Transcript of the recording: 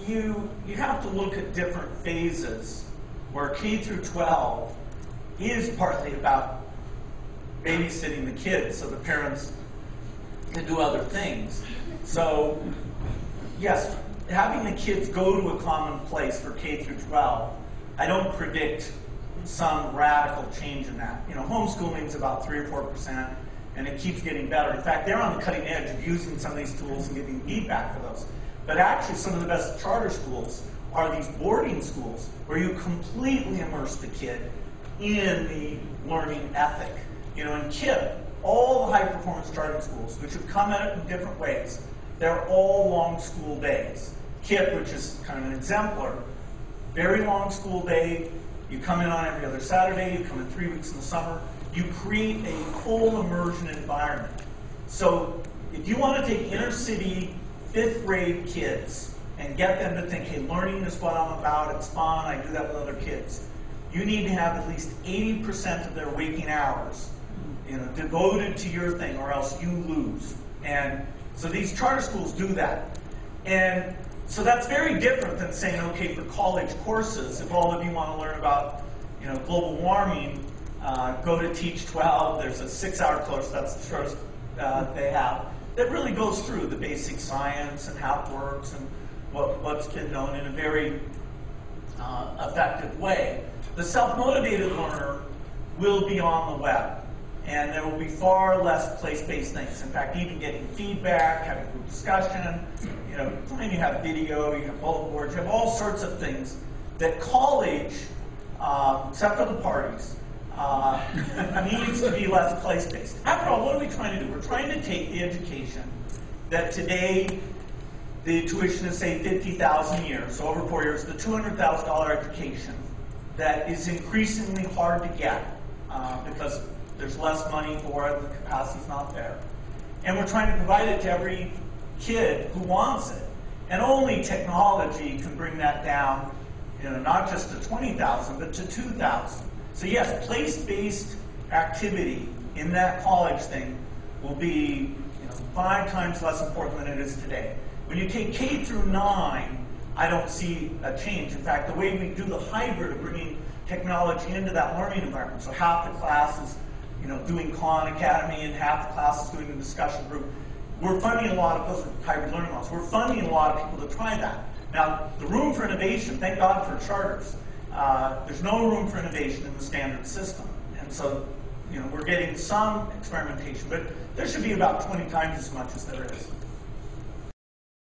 you have to look at different phases where K through 12 is partly about babysitting the kids so the parents can do other things. So yes, having the kids go to a common place for K through 12, I don't predict some radical change in that. You know, homeschooling is about 3 or 4%, and it keeps getting better. In fact, they're on the cutting edge of using some of these tools and getting feedback for those. But actually, some of the best charter schools are these boarding schools where you completely immerse the kid in the learning ethic. You know, in KIPP, all the high-performance charter schools, which have come at it in different ways, they're all long school days. KIPP, which is kind of an exemplar, very long school day. You come in on every other Saturday, you come in 3 weeks in the summer. You create a full immersion environment. So if you want to take inner city, 5th grade kids and get them to think, hey, learning is what I'm about, it's fun, I do that with other kids, you need to have at least 80% of their waking hours, you know, devoted to your thing, or else you lose. And so these charter schools do that. And so that's very different than saying, okay, for college courses, if all of you want to learn about, you know, global warming, go to Teach 12. There's a 6-hour course, that's the shortest they have, that really goes through the basic science and how it works and what's been known in a very effective way. The self-motivated learner will be on the web, and there will be far less place-based things. In fact, even getting feedback, having group discussion, you know, when you have video, you have bulletin boards, you have all sorts of things that college, except for the parties, needs to be less place-based. After all, what are we trying to do? We're trying to take the education that today the tuition is, say, $50,000 a year, so over 4 years, the $200,000 education that is increasingly hard to get because there's less money for it, the capacity's not there. And we're trying to provide it to every kid who wants it. And only technology can bring that down, you know, not just to 20,000, but to 2,000. So yes, place-based activity in that college thing will be, you know, 5 times less important than it is today. When you take K through 9, I don't see a change. In fact, the way we do the hybrid of bringing technology into that learning environment, so half the class is, you know, doing Khan Academy and half the class is doing a discussion group, we're funding a lot of those hybrid learning models. We're funding a lot of people to try that. Now, the room for innovation, thank God for charters. There's no room for innovation in the standard system. And so, you know, we're getting some experimentation, but there should be about 20 times as much as there is.